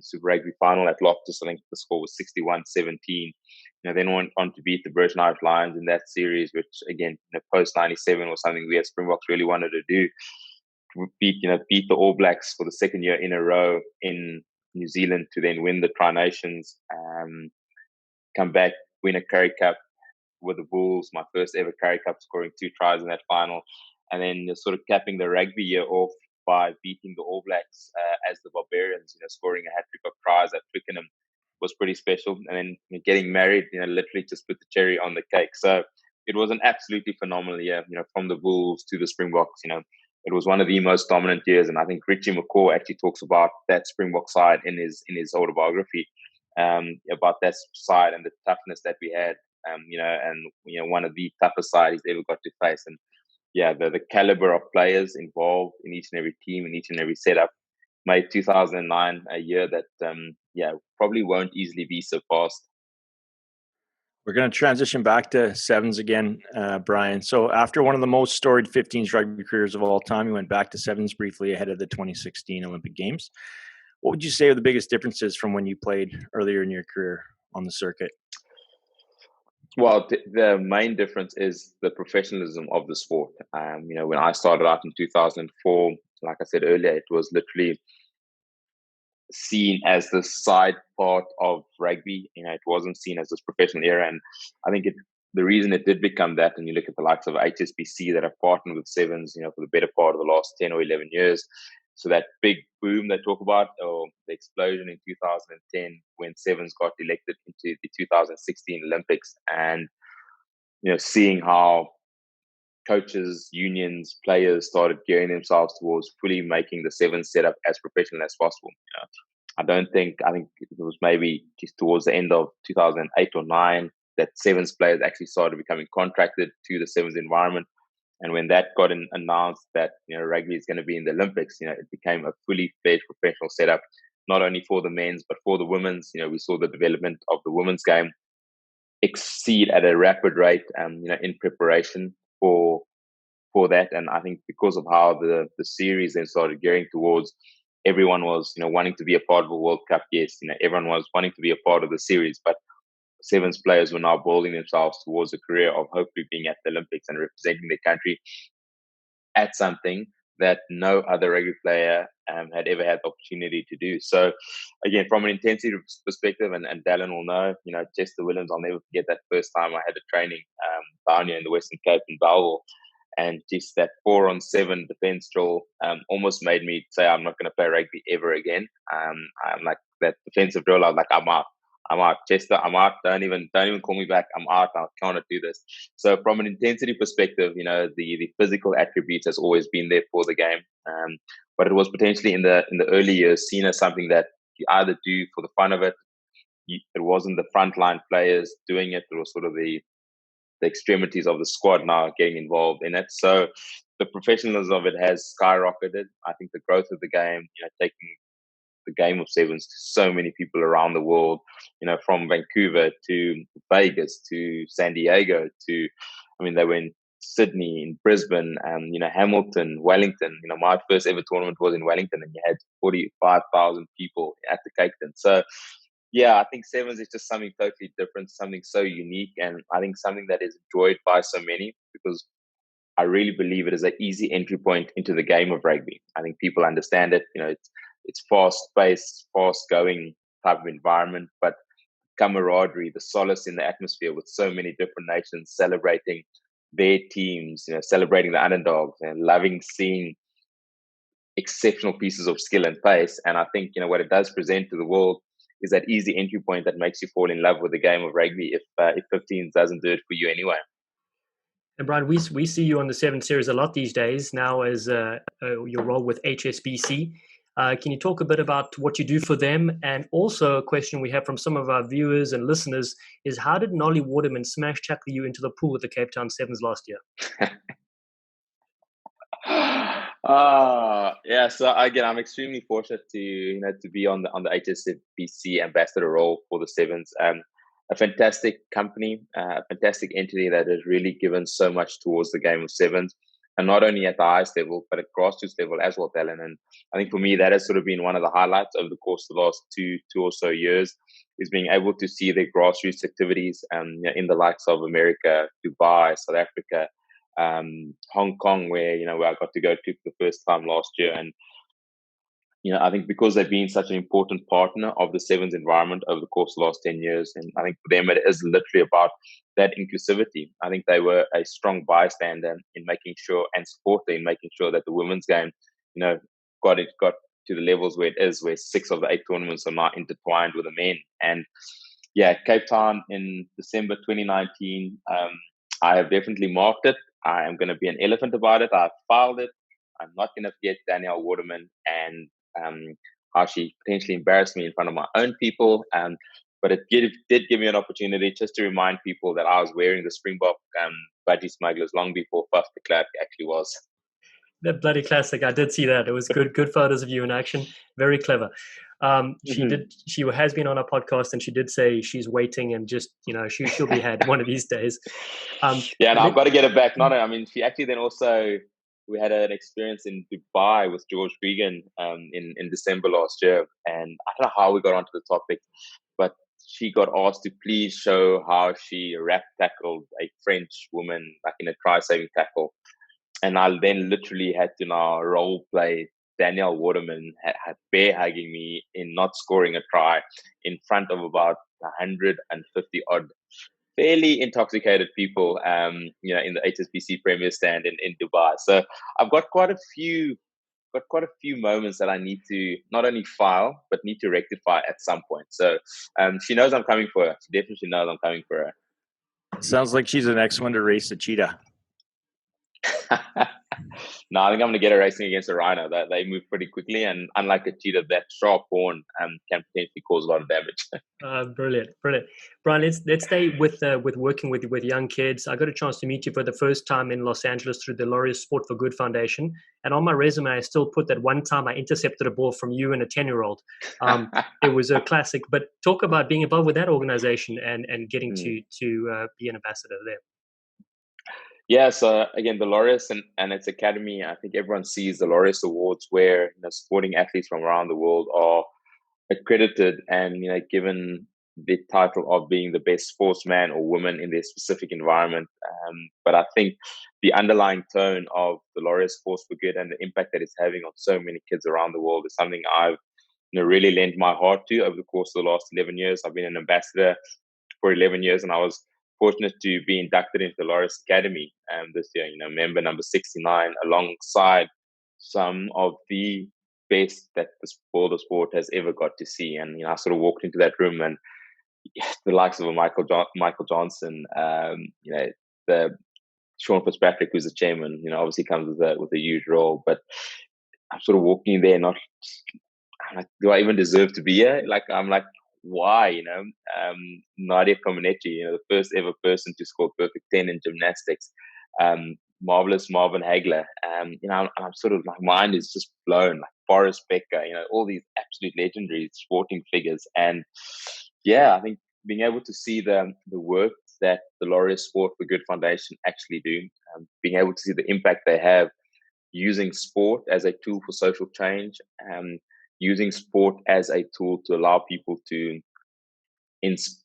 Super Rugby final at Loftus. I think the score was 61-17. Then went on to beat the British and Irish Lions in that series, which again, post 97 was something we as Springboks really wanted to do. Beat the All Blacks for the second year in a row in New Zealand to then win the Tri-Nations, come back, win a Currie Cup with the Bulls, my first ever Currie Cup, scoring 2 tries in that final, and then sort of capping the rugby year off by beating the All Blacks as the Barbarians, scoring a hat-trick of tries at Twickenham was pretty special. And then getting married, literally just put the cherry on the cake. So it was an absolutely phenomenal year, from the Bulls to the Springboks. It was one of the most dominant years, and I think Richie McCaw actually talks about that Springbok side in his autobiography, about that side and the toughness that we had, and one of the toughest sides he's ever got to face. And the caliber of players involved in each and every team and each and every setup made 2009 a year that probably won't easily be surpassed. We're going to transition back to sevens again, Bryan. So after one of the most storied 15s rugby careers of all time, you went back to sevens briefly ahead of the 2016 Olympic Games. What would you say are the biggest differences from when you played earlier in your career on the circuit? Well, the main difference is the professionalism of the sport. When I started out in 2004, like I said earlier, it was literally seen as the side part of rugby. It wasn't seen as this professional era, and I think the reason it did become that, and you look at the likes of HSBC that have partnered with Sevens, for the better part of the last 10 or 11 years. So that big boom they talk about, or the explosion in 2010 when Sevens got elected into the 2016 Olympics, and seeing how coaches, unions, players started gearing themselves towards fully making the Sevens setup as professional as possible. I think it was maybe just towards the end of 2008 or 9 that Sevens players actually started becoming contracted to the Sevens environment. And when that got announced that rugby is going to be in the Olympics, it became a fully fledged professional setup, not only for the men's but for the women's. We saw the development of the women's game exceed at a rapid rate, in preparation for that. And I think because of how the series then started gearing towards, everyone was wanting to be a part of a World Cup. Yes, everyone was wanting to be a part of the series, but Sevens players were now building themselves towards a career of hopefully being at the Olympics and representing their country at something that no other rugby player had ever had the opportunity to do. So again, from an intensity perspective, and Dallen will know, Chester Williams, I'll never forget that first time I had a training down here in the Western Cape in Bellville, and just that 4-on-7 defense drill almost made me say I'm not going to play rugby ever again. I'm like, that defensive drill, I was like, I'm out, Chester, I'm out. Don't even call me back. I'm out. I cannot do this. So from an intensity perspective, the physical attributes has always been there for the game. But it was potentially in the early years seen as something that you either do for the fun of it. It wasn't the frontline players doing it. It was sort of the extremities of the squad now getting involved in it. So the professionalism of it has skyrocketed. I think the growth of the game, taking the game of Sevens to so many people around the world, from Vancouver to Vegas to San Diego to, they were in Sydney, in Brisbane, Hamilton, Wellington. My first ever tournament was in Wellington, and you had 45,000 people at the Cape Town. So yeah, I think Sevens is just something totally different, something so unique, and I think something that is enjoyed by so many, because I really believe it is an easy entry point into the game of rugby. I think people understand it. It's fast-paced, fast-going type of environment, but camaraderie, the solace in the atmosphere with so many different nations celebrating their teams, celebrating the underdogs, and loving seeing exceptional pieces of skill and pace. And I think what it does present to the world is that easy entry point that makes you fall in love with the game of rugby if 15s doesn't do it for you anyway. And Bryan, we see you on the Seven Series a lot these days now as your role with HSBC. Can you talk a bit about what you do for them? And also a question we have from some of our viewers and listeners is, how did Nolly Waterman smash tackle you into the pool with the Cape Town Sevens last year? Yeah, so again, I'm extremely fortunate to be on the HSBC ambassador role for the Sevens. A fantastic company, a fantastic entity that has really given so much towards the game of Sevens, and not only at the highest level but at grassroots level as well, Dallen. And I think for me that has sort of been one of the highlights over the course of the last two or so years, is being able to see the grassroots activities in the likes of America, Dubai, South Africa, Hong Kong, where I got to go to for the first time last year. And I think because they've been such an important partner of the Sevens environment over the course of the last 10 years, and I think for them it is literally about that inclusivity. I think they were a strong bystander in making sure, and supporter in making sure, that the women's game, got to the levels where it is, where 6 of the 8 tournaments are now intertwined with the men. And yeah, Cape Town in December 2019, I have definitely marked it. I am going to be an elephant about it. I've filed it. I'm not going to forget Danielle Waterman and how she potentially embarrassed me in front of my own people. But it did give me an opportunity just to remind people that I was wearing the Springbok budgie smugglers long before Puff de Klerk actually was. That bloody classic. I did see that. It was good photos of you in action. Very clever. She has been on our podcast, and she did say she's waiting, and just she'll be had one of these days. And I've got to get it back. She actually then also, we had an experience in Dubai with George Regan in December last year, and I don't know how we got onto the topic, but she got asked to please show how she rap tackled a French woman like in a try saving tackle. And I then literally had to now role play Danielle Waterman had bear hugging me in not scoring a try in front of about 150 odd fairly intoxicated people, in the HSBC Premier Stand in Dubai. So I've got quite a few moments that I need to not only file but need to rectify at some point. So she knows I'm coming for her. She definitely knows I'm coming for her. Sounds like she's the next one to race the cheetah. No, I think I'm going to get her racing against a rhino. They move pretty quickly, and unlike a cheetah, that sharp horn can potentially cause a lot of damage. Brilliant. Bryan, let's stay with working with young kids. I got a chance to meet you for the first time in Los Angeles through the Laureus Sport for Good Foundation, and on my resume, I still put that one time I intercepted a ball from you and a 10-year-old. It was a classic. But talk about being involved with that organization and getting to be an ambassador there. Yeah, so again, the Laureus and its academy, I think everyone sees the Laureus Awards where sporting athletes from around the world are accredited and given the title of being the best sportsman or woman in their specific environment. But I think the underlying tone of the Laureus Sports for Good and the impact that it's having on so many kids around the world is something I've really lent my heart to over the course of the last 11 years. I've been an ambassador for 11 years, and I was fortunate to be inducted into the Laureus Academy this year, member number 69, alongside some of the best that the world of sport has ever got to see. And I sort of walked into that room, and the likes of a Michael Johnson, the Sean Fitzpatrick, who's the chairman, obviously comes with a huge role. But I'm sort of walking in there, I'm like, do I even deserve to be here? I'm like, why? Nadia Comaneci, the first ever person to score perfect 10 in gymnastics. Marvelous Marvin Hagler. I'm sort of, my mind is just blown. Like Forrest Becker, all these absolute legendary sporting figures. And yeah, I think being able to see the work that the Laureus Sport for Good Foundation actually do, being able to see the impact they have using sport as a tool for social change, using sport as a tool to allow people to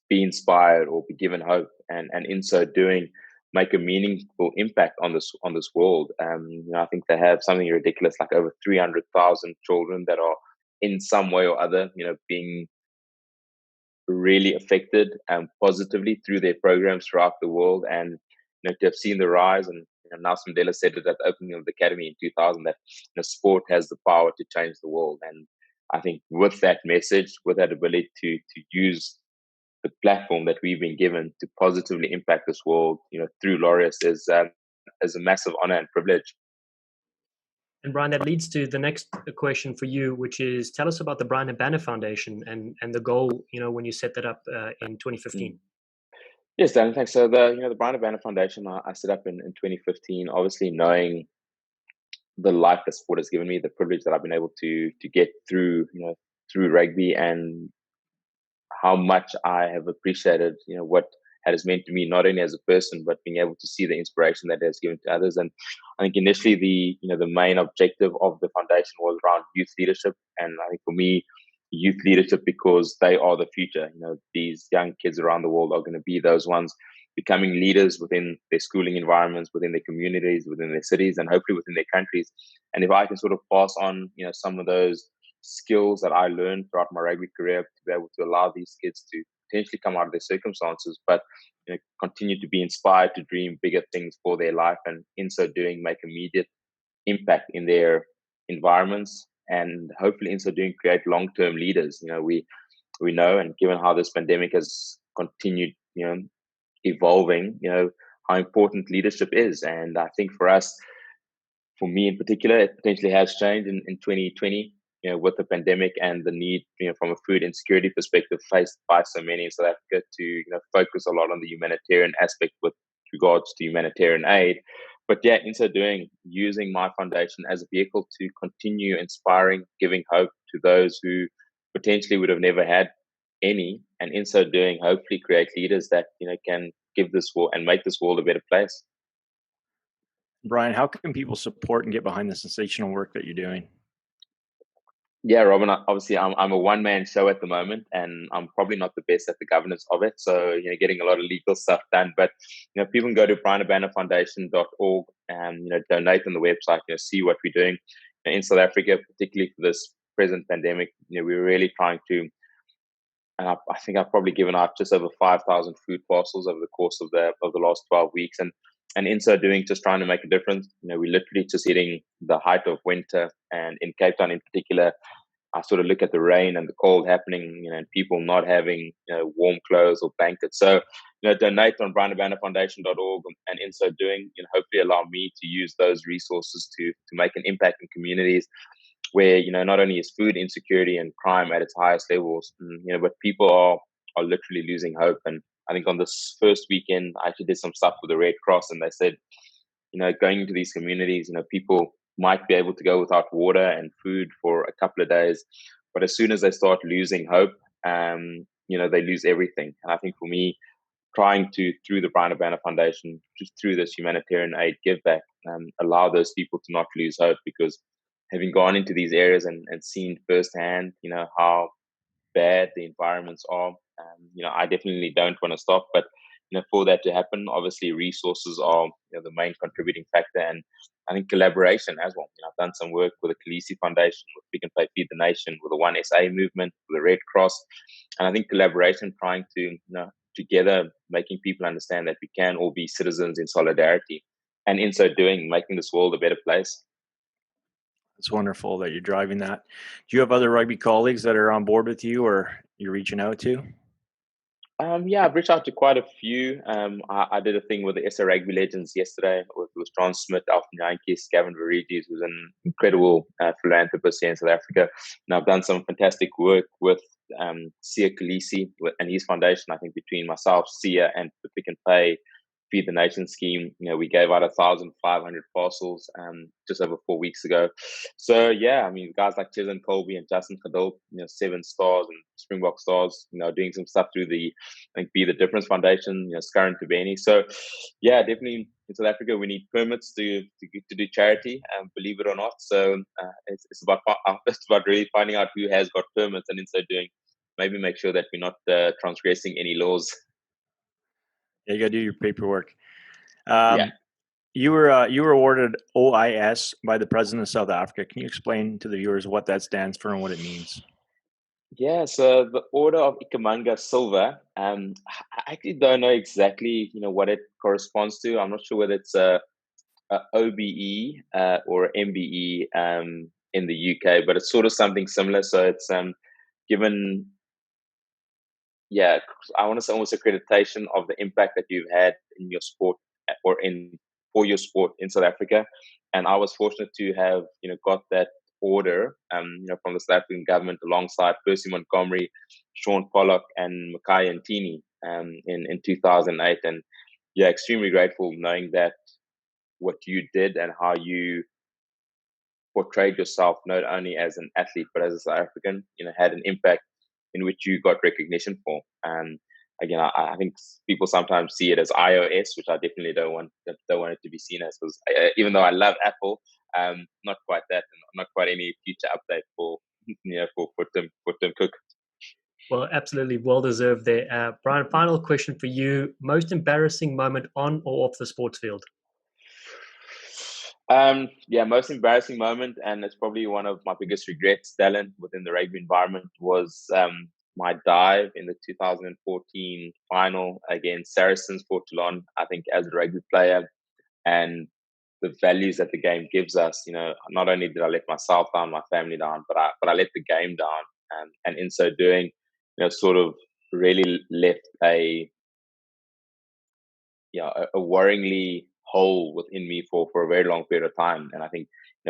be inspired or be given hope, and in so doing make a meaningful impact on this world. I think they have something ridiculous, like over 300,000 children that are in some way or other, being really affected positively through their programs throughout the world. And to have seen the rise, and Nelson Mandela said it at the opening of the academy in 2000 that sport has the power to change the world. And I think with that message, with that ability to use the platform that we've been given to positively impact this world, through Laureus is a massive honor and privilege. And Bryan, that leads to the next question for you, which is, tell us about the Bryan Habana Foundation and the goal, when you set that up in 2015. Yes, Dan, thanks. So the Bryan Habana Foundation I set up in 2015, obviously knowing the life that sport has given me, the privilege that I've been able to get through rugby, and how much I have appreciated, what it has meant to me, not only as a person, but being able to see the inspiration that it has given to others. And I think initially the main objective of the foundation was around youth leadership. And I think for me, youth leadership, because they are the future. These young kids around the world are going to be those ones becoming leaders within their schooling environments, within their communities, within their cities, and hopefully within their countries. And if I can sort of pass on, some of those skills that I learned throughout my rugby career to be able to allow these kids to potentially come out of their circumstances, but continue to be inspired to dream bigger things for their life, and in so doing make immediate impact in their environments, and hopefully in so doing create long-term leaders. We know, and given how this pandemic has continued evolving, how important leadership is. And I think for me in particular, it potentially has changed in 2020, with the pandemic and the need, from a food insecurity perspective faced by so many in South Africa, to, focus a lot on the humanitarian aspect with regards to humanitarian aid. But yeah, in so doing, using my foundation as a vehicle to continue inspiring, giving hope to those who potentially would have never had any, and in so doing, hopefully create leaders that, can give this world and make this world a better place. Bryan, how can people support and get behind the sensational work that you're doing? Yeah, Robin, obviously I'm a one-man show at the moment, and I'm probably not the best at the governance of it. So, getting a lot of legal stuff done, but, people can go to bryanhabanafoundation.org and, donate on the website, see what we're doing. in South Africa, particularly for this present pandemic, we're really trying to, and I think I've probably given out just over 5,000 food parcels over the course of the last 12 weeks, and in so doing, just trying to make a difference. We're literally just hitting the height of winter, and in Cape Town in particular, I sort of look at the rain and the cold happening, and people not having warm clothes or blankets. So, donate on bryanhabanafoundation.org, and in so doing, hopefully allow me to use those resources to make an impact in communities where not only is food insecurity and crime at its highest levels, but people are literally losing hope. And I think on this first weekend, I actually did some stuff with the Red Cross, and they said, going into these communities, people might be able to go without water and food for a couple of days, but as soon as they start losing hope, they lose everything. And I think for me, trying to, through the Bryan Habana Foundation, just through this humanitarian aid give back, allow those people to not lose hope, because having gone into these areas and seen firsthand, how bad the environments are, I definitely don't want to stop. But for that to happen, obviously resources are the main contributing factor, and I think collaboration as well. I've done some work with the Khaleesi Foundation, with Pick and Play Feed the Nation, with the One SA movement, with the Red Cross, and I think collaboration, trying to together, making people understand that we can all be citizens in solidarity, and in so doing, making this world a better place. It's wonderful that you're driving that. Do you have other rugby colleagues that are on board with you, or you're reaching out to? Yeah, I've reached out to quite a few. I did a thing with the SA Rugby Legends yesterday with John Smith, Alfred Jantjies, Gavin Verides, who's an incredible philanthropist here in South Africa. And I've done some fantastic work with Sia Khaleesi and his foundation. I think between myself, Sia, and the Pick and Pay Feed the Nation scheme, we gave out 1,500 parcels just over 4 weeks ago. So yeah, I mean, guys like Cheslin Colby and Justin Khadil, 7 stars and Springbok stars, doing some stuff through the, I think, Be the Difference Foundation, Skaran Tubeni. So yeah, definitely in South Africa we need permits to do charity, believe it or not. So it's about really finding out who has got permits, and in so doing, maybe make sure that we're not transgressing any laws. Yeah, you got to do your paperwork. Yeah. You were awarded OIS by the President of South Africa. Can you explain to the viewers what that stands for and what it means? Yeah, so the Order of Ikhamanga Silver. I actually don't know exactly, what it corresponds to. I'm not sure whether it's a OBE or MBE in the UK, but it's sort of something similar. So it's given. Yeah, I want to say almost accreditation of the impact that you've had in your sport or for your sport in South Africa. And I was fortunate to have, got that order, from the South African government alongside Percy Montgomery, Sean Pollock, and Makai Ntini in 2008. And yeah, extremely grateful knowing that what you did and how you portrayed yourself, not only as an athlete, but as a South African, had an impact in which you got recognition for. And again, I think people sometimes see it as iOS, which I definitely don't want it to be seen as, because even though I love Apple, not quite that, and not quite any future update for Tim Cook. Well, absolutely well deserved there. Bryan, final question for you. Most embarrassing moment on or off the sports field? Most embarrassing moment, and it's probably one of my biggest regrets, Dallen, within the rugby environment, was my dive in the 2014 final against Saracens for Toulon. I think as a rugby player, and the values that the game gives us, not only did I let myself down, my family down, but I let the game down, and in so doing, sort of really left a worryingly hole within me for a very long period of time. And I think,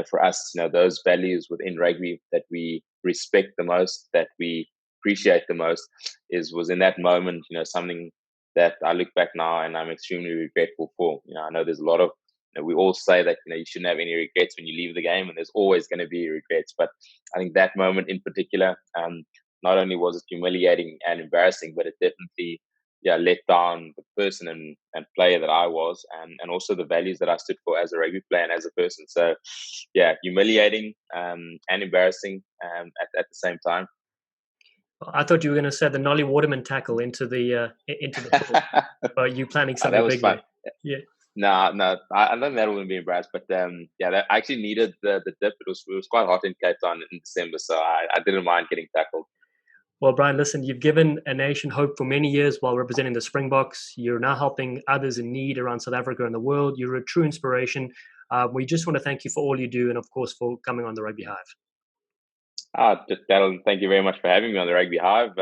for us, those values within rugby that we respect the most, that we appreciate the most, was in that moment, something that I look back now and I'm extremely regretful for. I know there's a lot of, we all say that, you shouldn't have any regrets when you leave the game, and there's always going to be regrets. But I think that moment in particular, not only was it humiliating and embarrassing, but it definitely let down the person and player that I was, and also the values that I stood for as a rugby player and as a person. So humiliating and embarrassing at the same time. I thought you were going to say the Nolly Waterman tackle into the pool. Are you planning something big? Fun. Yeah. No, I think that wouldn't be embarrassed. But I actually needed the dip. It was quite hot in Cape Town in December, so I didn't mind getting tackled. Well, Bryan, listen, you've given a nation hope for many years while representing the Springboks. You're now helping others in need around South Africa and the world. You're a true inspiration. We just want to thank you for all you do and, of course, for coming on the Rugby Hive. Dallen, thank you very much for having me on the Rugby Hive.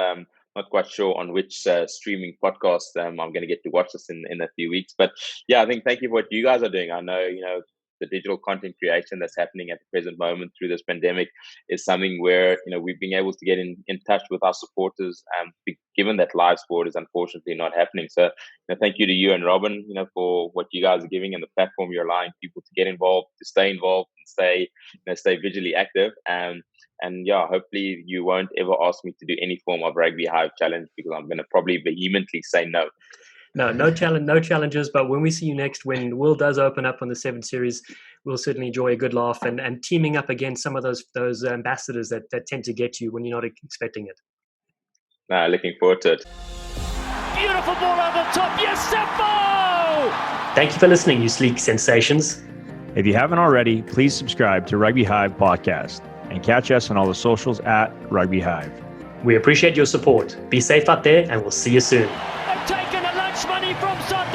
Not quite sure on which streaming podcast I'm going to get to watch this in a few weeks. But yeah, I think thank you for what you guys are doing. I know, the digital content creation that's happening at the present moment through this pandemic is something where, we've been able to get in touch with our supporters, given that live sport is unfortunately not happening. So thank you to you and Robin, for what you guys are giving and the platform you're allowing people to get involved, to stay involved and stay visually active. And hopefully you won't ever ask me to do any form of Rugby Hive challenge, because I'm going to probably vehemently say no. No challenges. But when we see you next, when the world does open up on the 7 Series, we'll certainly enjoy a good laugh and teaming up against some of those ambassadors that tend to get you when you're not expecting it. Looking forward to it. Beautiful ball over the top. Yes, Seppo! Thank you for listening, you sleek sensations. If you haven't already, please subscribe to Rugby Hive Podcast and catch us on all the socials at Rugby Hive. We appreciate your support. Be safe out there, and we'll see you soon. They've taken a lunch money from South